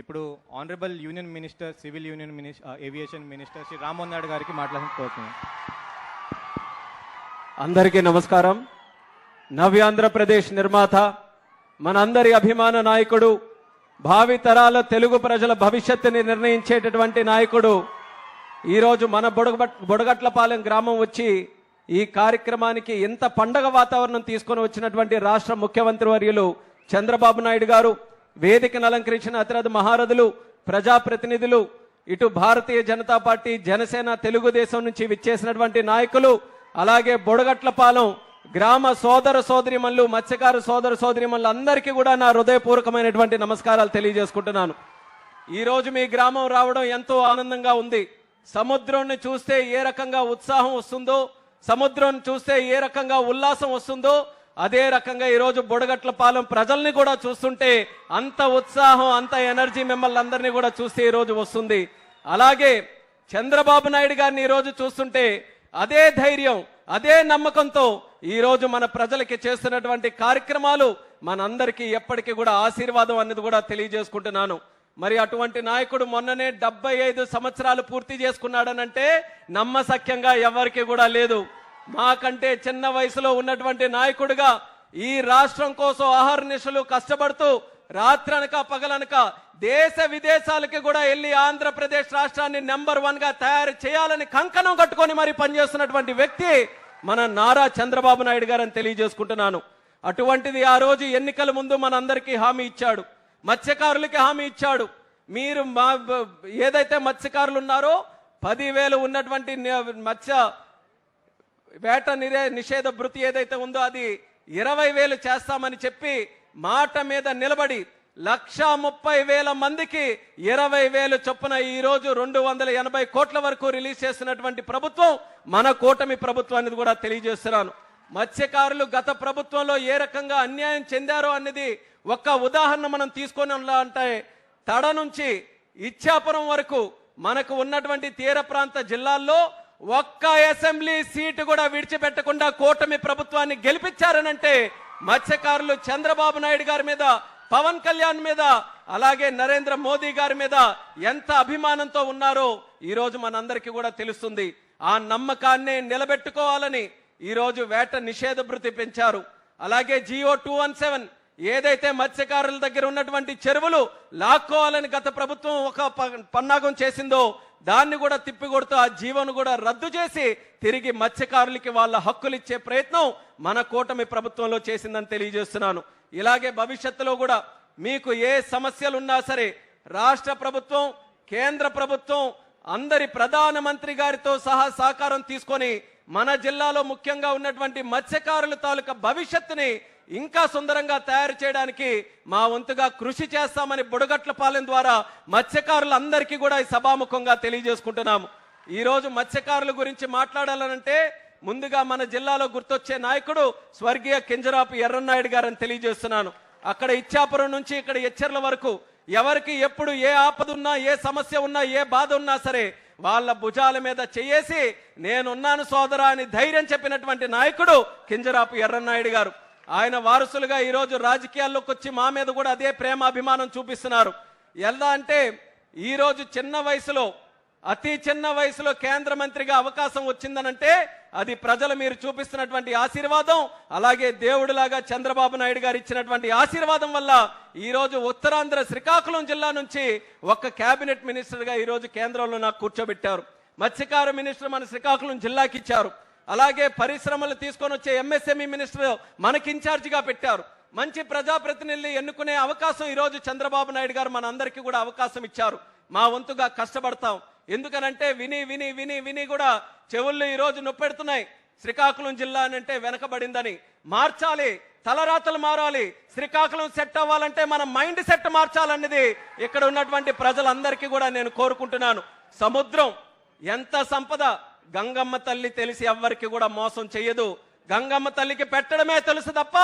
ఇప్పుడు honourable union minister civil union aviation minister Shri Rammohan Naidu గారికి మాట్లాడుకోవచ్చు. అందరికీ నమస్కారం. నవ్యాంధ్రప్రదేశ్ నిర్మాత, మనందరి అభిమాన నాయకుడు, భావి తరాల తెలుగు ప్రజల భవిష్యత్తుని నిర్ణయించేటటువంటి నాయకుడు ఈరోజు మన బుడగట్లపాలెం గ్రామం వచ్చి ఈ కార్యక్రమానికి ఎంత పండగ వాతావరణం తీసుకొని వచ్చినటువంటి రాష్ట్ర ముఖ్యమంత్రి వర్యులు చంద్రబాబు నాయుడు గారు, వేదికను అలంకరించిన అతిరథ మహారథులు, ప్రజాప్రతినిధులు, ఇటు భారతీయ జనతా పార్టీ, జనసేన, తెలుగుదేశం నుంచి విచ్చేసినటువంటి నాయకులు, అలాగే బుడగట్లపాలెం గ్రామ సోదర సోదరిమణులు, మత్స్యకార సోదర సోదరిమణులు అందరికీ కూడా నా హృదయపూర్వకమైనటువంటి నమస్కారాలు తెలియజేసుకుంటున్నాను. ఈరోజు మీ గ్రామం రావడం ఎంతో ఆనందంగా ఉంది. సముద్రాన్ని చూస్తే ఏ రకంగా ఉత్సాహం వస్తుందో, సముద్రం చూస్తే ఏ రకంగా ఉల్లాసం వస్తుందో, అదే రకంగా ఈరోజు బుడగట్లపాలెం ప్రజల్ని కూడా చూస్తుంటే అంత ఉత్సాహం, అంత ఎనర్జీ మిమ్మల్ని అందరినీ కూడా చూస్తే ఈరోజు వస్తుంది. అలాగే చంద్రబాబు నాయుడు గారిని ఈరోజు చూస్తుంటే అదే ధైర్యం, అదే నమ్మకంతో ఈరోజు మన ప్రజలకి చేస్తున్నటువంటి కార్యక్రమాలు మనందరికీ ఎప్పటికీ కూడా ఆశీర్వాదం అనేది కూడా తెలియజేసుకుంటున్నాను. మరి అటువంటి నాయకుడు మొన్ననే 75 సంవత్సరాలు పూర్తి చేసుకున్నాడనంటే నమ్మశక్యంగా ఎవరికి కూడా లేదు. మాకంటే చిన్న వయసులో ఉన్నటువంటి నాయకుడిగా ఈ రాష్ట్రం కోసం అహర్నిశలు కష్టపడుతూ రాత్రనక పగలనక దేశ విదేశాలకి కూడా వెళ్ళి ఆంధ్రప్రదేశ్ రాష్ట్రాన్ని నెంబర్ 1 గా తయారు చేయాలని కంకణం కట్టుకొని మరి పనిచేస్తున్నటువంటి వ్యక్తి మన నారా చంద్రబాబు నాయుడు గారని తెలియజేసుకుంటున్నాను. అటువంటిది ఆ రోజు ఎన్నికల ముందు మనందరికీ హామీ ఇచ్చాడు, మత్స్యకారులకి హామీ ఇచ్చాడు. మీరు ఏదైతే మత్స్యకారులు ఉన్నారో 10,000 ఉన్నటువంటి మత్స్య వేట నిషేధ భృతి ఏదైతే ఉందో అది 20,000 చేస్తామని చెప్పి మాట మీద నిలబడి 1,30,000 మందికి 20,000 చొప్పున ఈ రోజు 280 కోట్ల వరకు రిలీజ్ చేసినటువంటి ప్రభుత్వం మన కూటమి ప్రభుత్వం అనేది కూడా తెలియజేస్తున్నాను. మత్స్యకారులు గత ప్రభుత్వంలో ఏ రకంగా అన్యాయం చెందారో అనేది ఒక్క ఉదాహరణ మనం తీసుకొని అంటే తడ నుంచి ఇచ్చాపురం వరకు మనకు ఉన్నటువంటి తీర ప్రాంత జిల్లాల్లో ఒక్క అసెంబ్లీ సీటు కూడా విడిచిపెట్టకుండా కూటమి ప్రభుత్వాన్ని గెలిపించారనంటే మత్స్యకారులు చంద్రబాబు నాయుడు గారి మీద, పవన్ కళ్యాణ్ మీద, అలాగే నరేంద్ర మోదీ గారి మీద ఎంత అభిమానంతో ఉన్నారో ఈరోజు మనందరికీ కూడా తెలుస్తుంది. ఆ నమ్మకాన్ని నిలబెట్టుకోవాలని ఈరోజు వేట నిషేధ భృతి పెంచారు. అలాగే జియో 217 ఏదైతే మత్స్యకారుల దగ్గర ఉన్నటువంటి చెరువులు లాక్కోవాలని గత ప్రభుత్వం ఒక పన్నాగం చేసిందో దాన్ని కూడా తిప్పికొడుతూ ఆ జీవోను కూడా రద్దు చేసి తిరిగి మత్స్యకారులకి వాళ్ళ హక్కులు ఇచ్చే ప్రయత్నం మన కూటమి ప్రభుత్వంలో చేసిందని తెలియజేస్తున్నాను. ఇలాగే భవిష్యత్తులో కూడా మీకు ఏ సమస్యలున్నా సరే రాష్ట్ర ప్రభుత్వం, కేంద్ర ప్రభుత్వం అందరి ప్రధానమంత్రి గారితో సహా సహకారం తీసుకొని మన జిల్లాలో ముఖ్యంగా ఉన్నటువంటి మత్స్యకారుల తాలూకా భవిష్యత్తుని ఇంకా సుందరంగా తయారు చేయడానికి మా వంతుగా కృషి చేస్తామని బుడగట్లపాలెం ద్వారా మత్స్యకారులందరికీ కూడా ఈ సభాముఖంగా తెలియజేసుకుంటున్నాము. ఈరోజు మత్స్యకారుల గురించి మాట్లాడాలనంటే ముందుగా మన జిల్లాలో గుర్తొచ్చే నాయకుడు స్వర్గీయ కింజరాపు ఎర్రన్నాయుడు గారని తెలియజేస్తున్నాను. అక్కడ ఇచ్చాపురం నుంచి ఇక్కడ ఎచ్చెర్ల వరకు ఎవరికి ఎప్పుడు ఏ ఆపద ఉన్నా, ఏ సమస్య ఉన్నా, ఏ బాధ ఉన్నా సరే వాళ్ళ భుజాల మీద చేయేసి నేనున్నాను సోదరా అని ధైర్యం చెప్పినటువంటి నాయకుడు కింజరాపు ఎర్రన్నాయుడు గారు. ఆయన వారసులుగా ఈరోజు రాజకీయాల్లోకి వచ్చి మా మీద కూడా అదే ప్రేమ అభిమానం చూపిస్తున్నారు. ఎలా అంటే ఈరోజు చిన్న వయసులో, అతి చిన్న వయసులో కేంద్ర మంత్రిగా అవకాశం వచ్చిందనంటే అది ప్రజలు మీరు చూపిస్తున్నటువంటి ఆశీర్వాదం, అలాగే దేవుడిలాగా చంద్రబాబు నాయుడు గారు ఇచ్చినటువంటి ఆశీర్వాదం వల్ల ఈరోజు ఉత్తరాంధ్ర శ్రీకాకుళం జిల్లా నుంచి ఒక కేబినెట్ మినిస్టర్గా ఈరోజు కేంద్రంలో నాకు కూర్చోబెట్టారు. మత్స్యకార మినిస్టర్ మన శ్రీకాకుళం జిల్లాకి ఇచ్చారు. అలాగే పరిశ్రమలు తీసుకొని వచ్చే ఎంఎస్ఎంఈ మినిస్టర్ మనకి ఇన్ఛార్జిగా పెట్టారు. మంచి ప్రజాప్రతినిధులు ఎన్నుకునే అవకాశం ఈరోజు చంద్రబాబు నాయుడు గారు మన అందరికీ కూడా అవకాశం ఇచ్చారు. మా వంతుగా కష్టపడతాం. ఎందుకనంటే విని విని విని విని కూడా చెవుళ్ళు ఈరోజు నొప్పెడుతున్నాయి. శ్రీకాకుళం జిల్లా అంటే వెనకబడిందని మార్చాలి, తలరాతలు మారాలి, శ్రీకాకుళం సెట్ అవ్వాలంటే మన మైండ్ సెట్ మార్చాలన్నది ఇక్కడ ఉన్నటువంటి ప్రజలందరికీ కూడా నేను కోరుకుంటున్నాను. సముద్రం ఎంత సంపద, గంగమ్మ తల్లి తెలిసి ఎవ్వరికి కూడా మోసం చెయ్యదు. గంగమ్మ తల్లికి పెట్టడమే తెలుసు తప్ప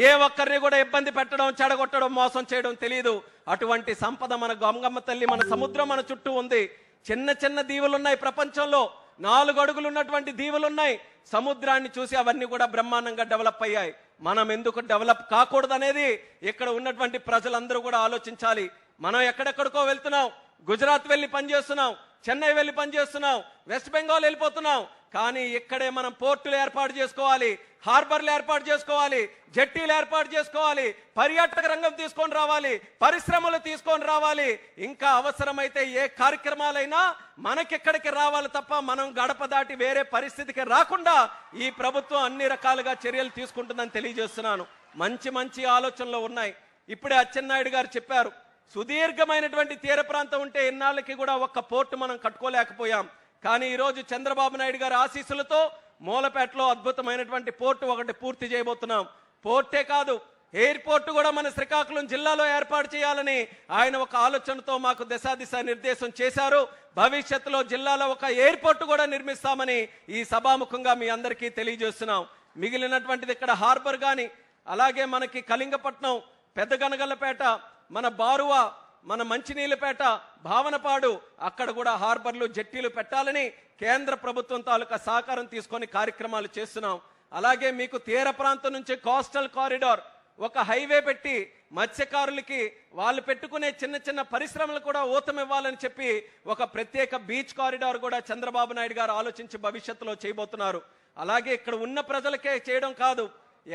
ఏ ఒక్కరిని కూడా ఇబ్బంది పెట్టడం, చెడగొట్టడం, మోసం చేయడం తెలియదు. అటువంటి సంపద మన గంగమ్మ తల్లి, మన సముద్రం మన చుట్టూ ఉంది. చిన్న చిన్న దీవులున్నాయి ప్రపంచంలో, 4 అడుగులు ఉన్నటువంటి దీవులున్నాయి. సముద్రాన్ని చూసి అవన్నీ కూడా బ్రహ్మాండంగా డెవలప్ అయ్యాయి. మనం ఎందుకు డెవలప్ కాకూడదు అనేది ఇక్కడ ఉన్నటువంటి ప్రజలందరూ కూడా ఆలోచించాలి. మనం ఎక్కడెక్కడికో వెళ్తున్నాం, గుజరాత్ వెళ్ళి పనిచేస్తున్నాం, చెన్నై వెళ్ళి పనిచేస్తున్నాం, వెస్ట్ బెంగాల్ వెళ్ళిపోతున్నాం. కానీ ఇక్కడే మనం పోర్టులు ఏర్పాటు చేసుకోవాలి, హార్బర్లు ఏర్పాటు చేసుకోవాలి, జట్టీలు ఏర్పాటు చేసుకోవాలి, పర్యాటక రంగం తీసుకొని రావాలి, పరిశ్రమలు తీసుకొని రావాలి. ఇంకా అవసరమైతే ఏ కార్యక్రమాలైనా మనకెక్కడికి రావాలి తప్ప మనం గడప దాటి వేరే పరిస్థితికి రాకుండా ఈ ప్రభుత్వం అన్ని రకాలుగా చర్యలు తీసుకుంటుందని తెలియజేస్తున్నాను. మంచి మంచి ఆలోచనలు ఉన్నాయి. ఇప్పుడే అచ్చెన్నాయుడు గారు చెప్పారు, సుదీర్ఘమైనటువంటి తీర ప్రాంతం ఉంటే ఎన్నాళ్ళకి కూడా ఒక్క పోర్టు మనం కట్టుకోలేకపోయాం. కానీ ఈరోజు చంద్రబాబు నాయుడు గారి ఆశీస్సులతో మూలపేటలో అద్భుతమైనటువంటి పోర్టు ఒకటి పూర్తి చేయబోతున్నాం. పోర్టే కాదు, ఎయిర్పోర్ట్ కూడా మన శ్రీకాకుళం జిల్లాలో ఏర్పాటు చేయాలని ఆయన ఒక ఆలోచనతో మాకు దిశ నిర్దేశం చేశారు. భవిష్యత్తులో జిల్లాలో ఒక ఎయిర్పోర్ట్ కూడా నిర్మిస్తామని ఈ సభాముఖంగా మీ అందరికీ తెలియజేస్తున్నాం. మిగిలినటువంటిది ఇక్కడ హార్బర్ కానీ, అలాగే మనకి కళింగపట్నం, పెద్దగనగల్లపేట, మన బారువా, మన మంచినీళ్ళపేట, భావనపాడు, అక్కడ కూడా హార్బర్లు జట్టీలు పెట్టాలని కేంద్ర ప్రభుత్వం తాలూకా సహకారం తీసుకొని కార్యక్రమాలు చేస్తున్నాం. అలాగే మీకు తీర ప్రాంతం నుంచి కోస్టల్ కారిడార్ ఒక హైవే పెట్టి మత్స్యకారులకి వాళ్ళు పెట్టుకునే చిన్న చిన్న పరిశ్రమలు కూడా ఊతం ఇవ్వాలని చెప్పి ఒక ప్రత్యేక బీచ్ కారిడార్ కూడా చంద్రబాబు నాయుడు గారు ఆలోచించి భవిష్యత్తులో చేయబోతున్నారు. అలాగే ఇక్కడ ఉన్న ప్రజలకే చేయడం కాదు,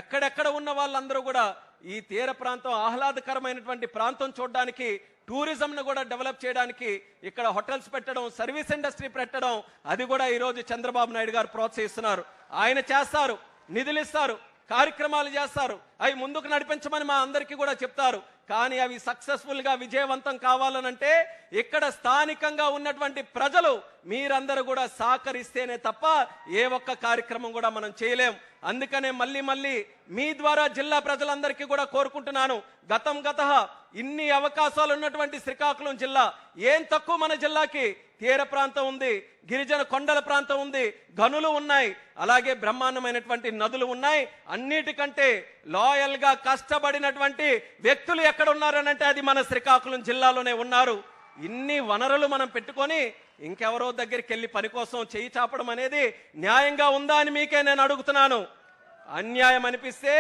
ఎక్కడెక్కడ ఉన్న వాళ్ళందరూ కూడా ఈ తీర ప్రాంతం ఆహ్లాదకరమైనటువంటి ప్రాంతం చూడడానికి, టూరిజంను కూడా డెవలప్ చేయడానికి ఇక్కడ హోటల్స్ పెట్టడం, సర్వీస్ ఇండస్ట్రీ పెట్టడం, అది కూడా ఈరోజు చంద్రబాబు నాయుడు గారు ప్రోత్సహిస్తున్నారు. ఆయన చేస్తారు, నిధులు ఇస్తారు, కార్యక్రమాలు చేస్తారు, అవి ముందుకు నడిపించమని మా అందరికీ కూడా చెప్తారు. కానీ అవి సక్సెస్ఫుల్ గా విజయవంతం కావాలనంటే ఇక్కడ స్థానికంగా ఉన్నటువంటి ప్రజలు మీరందరూ కూడా సహకరిస్తేనే తప్ప ఏ ఒక్క కార్యక్రమం కూడా మనం చేయలేం. అందుకనే మళ్ళీ మీ ద్వారా జిల్లా ప్రజలందరికీ కూడా కోరుకుంటున్నాను, గత ఇన్ని అవకాశాలు ఉన్నటువంటి శ్రీకాకుళం జిల్లా ఏం తక్కువ మన జిల్లాకి? తీర ప్రాంతం ఉంది, గిరిజన కొండల ప్రాంతం ఉంది, గనులు ఉన్నాయి, అలాగే బ్రహ్మాండమైనటువంటి నదులు ఉన్నాయి. అన్నిటికంటే లాయల్ గా కష్టపడినటువంటి వ్యక్తులు ఎక్కడ ఉన్నారనంటే అది మన శ్రీకాకుళం జిల్లాలోనే ఉన్నారు. ఇన్ని వనరులు మనం పెట్టుకొని ఇంకెవరో దగ్గరికి వెళ్ళి పని కోసం చేయి చాపడం అనేది న్యాయంగా ఉందా అని మీకే నేను అడుగుతున్నాను. అన్యాయం అనిపిస్తే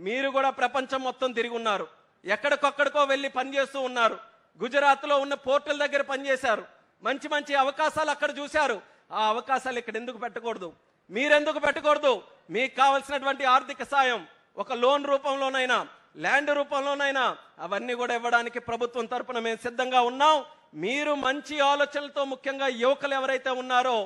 మీరు కూడా ప్రపంచం మొత్తం తిరిగి ఉన్నారు, ఎక్కడికొక్కడికో వెళ్ళి పనిచేస్తూ ఉన్నారు. గుజరాత్లో ఉన్న పోర్టుల దగ్గర పనిచేశారు, మంచి మంచి అవకాశాలు అక్కడ చూశారు. ఆ అవకాశాలు ఇక్కడ ఎందుకు పెట్టకూడదు? మీరెందుకు పెట్టకూడదు? మీకు కావలసినటువంటి ఆర్థిక సాయం ఒక లోన్ రూపంలోనైనా, ల్యాండ్ రూపంలోనైనా అవన్నీ కూడా ఇవ్వడానికి ప్రభుత్వం తరపున మేము సిద్ధంగా ఉన్నాం. మీరు మంచి ఆలోచనలతో, ముఖ్యంగా యువకులు ఎవరైతే ఉన్నారో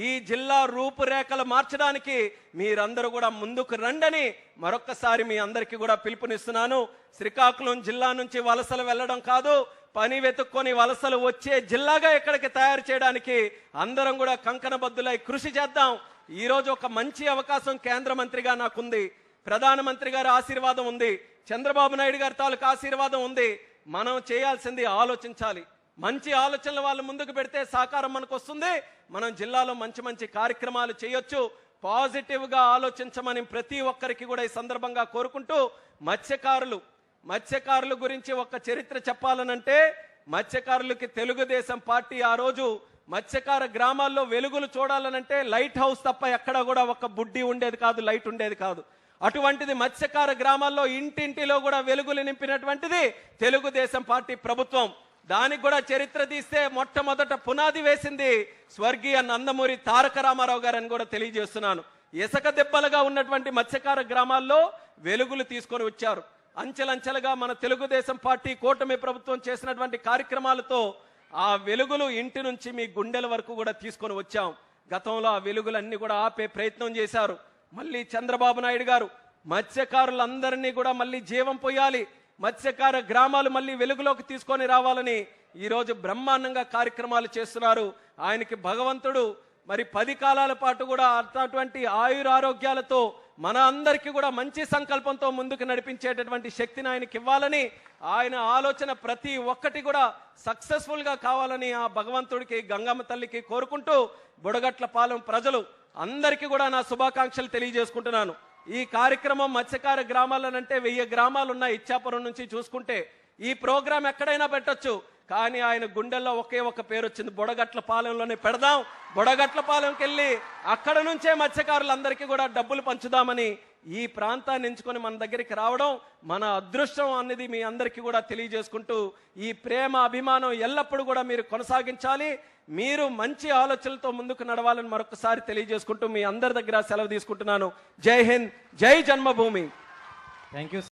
ఈ జిల్లా రూపురేఖలు మార్చడానికి మీరందరూ కూడా ముందుకు రండని మరొక్కసారి మీ అందరికీ కూడా పిలుపునిస్తున్నాను. శ్రీకాకుళం జిల్లా నుంచి వలసలు వెళ్ళడం కాదు, పని వెతుక్కొని వలసలు వచ్చే జిల్లాగా ఇక్కడికి తయారు చేయడానికి అందరం కూడా కంకణబద్దులై కృషి చేద్దాం. ఈరోజు ఒక మంచి అవకాశం కేంద్ర మంత్రిగా నాకుంది, ప్రధానమంత్రి గారి ఆశీర్వాదం ఉంది, చంద్రబాబు నాయుడు గారి తాలూకు ఆశీర్వాదం ఉంది. మనం చేయాల్సింది ఆలోచించాలి. మంచి ఆలోచనలు వాళ్ళు ముందుకు పెడితే సహకారం మనకు వస్తుంది. మనం జిల్లాలో మంచి మంచి కార్యక్రమాలు చేయొచ్చు. పాజిటివ్ గా ఆలోచించమని ప్రతి ఒక్కరికి కూడా ఈ సందర్భంగా కోరుకుంటూ, మత్స్యకారుల గురించి ఒక చరిత్ర చెప్పాలనంటే, మత్స్యకారులకి తెలుగుదేశం పార్టీ ఆ రోజు మత్స్యకార గ్రామాల్లో వెలుగులు చూడాలనంటే లైట్ హౌస్ తప్ప ఎక్కడ కూడా ఒక బుడ్డి ఉండేది కాదు, లైట్ ఉండేది కాదు. అటువంటిది మత్స్యకార గ్రామాల్లో ఇంటింటిలో కూడా వెలుగులు నింపినటువంటిది తెలుగుదేశం పార్టీ ప్రభుత్వం. దానికి కూడా చరిత్ర తీస్తే మొట్టమొదట పునాది వేసింది స్వర్గీయ నందమూరి తారక రామారావు గారని కూడా తెలియజేస్తున్నాను. ఇసుక దెబ్బలుగా ఉన్నటువంటి మత్స్యకార గ్రామాల్లో వెలుగులు తీసుకొని వచ్చారు. అంచెలంచెలుగా మన తెలుగుదేశం పార్టీ కూటమి ప్రభుత్వం చేసినటువంటి కార్యక్రమాలతో ఆ వెలుగులు ఇంటి నుంచి మీ గుండెల వరకు కూడా తీసుకొని వచ్చాం. గతంలో ఆ వెలుగులన్నీ కూడా ఆపే ప్రయత్నం చేశారు. మళ్ళీ చంద్రబాబు నాయుడు గారు మత్స్యకారులందరినీ కూడా మళ్ళీ జీవం పోయాలి, మత్స్యకార గ్రామాలు మళ్ళీ వెలుగులోకి తీసుకొని రావాలని ఈరోజు బ్రహ్మాండంగా కార్యక్రమాలు చేస్తున్నారు. ఆయనకి భగవంతుడు మరి 10 కాలాల పాటు కూడా అటువంటి ఆయురారోగ్యాలతో మన అందరికీ కూడా మంచి సంకల్పంతో ముందుకు నడిపించేటటువంటి శక్తిని ఆయనకి ఇవ్వాలని, ఆయన ఆలోచన ప్రతి ఒక్కటి కూడా సక్సెస్ఫుల్ గా కావాలని ఆ భగవంతుడికి, గంగమ్మ తల్లికి కోరుకుంటూ బుడగట్లపాలెం ప్రజలు అందరికీ కూడా నా శుభాకాంక్షలు తెలియజేసుకుంటున్నాను. ఈ కార్యక్రమం మత్స్యకార గ్రామాలనంటే 1000 గ్రామాలు ఉన్నాయి ఇచ్చాపురం నుంచి చూసుకుంటే. ఈ ప్రోగ్రాం ఎక్కడైనా పెట్టొచ్చు, కానీ ఆయన గుండెల్లో ఒకే ఒక పేరు వచ్చింది, బుడగట్లపాలెంలోనే పెడదాం. బుడగట్లపాలెంకి వెళ్ళి అక్కడ నుంచే మత్స్యకారులందరికీ కూడా డబ్బులు పంచుదామని ఈ ప్రాంతాన్ని ఎంచుకొని మన దగ్గరికి రావడం మన అదృష్టం అనేది మీ అందరికీ కూడా తెలియజేసుకుంటూ, ఈ ప్రేమ అభిమానం ఎల్లప్పుడూ కూడా మీరు కొనసాగించాలి. మీరు మంచి ఆలోచనలతో ముందుకు నడవాలని మరొకసారి తెలియజేసుకుంటూ మీ అందరి దగ్గర సెలవు తీసుకుంటున్నాను. జై హింద్, జై జన్మభూమి. Thank you.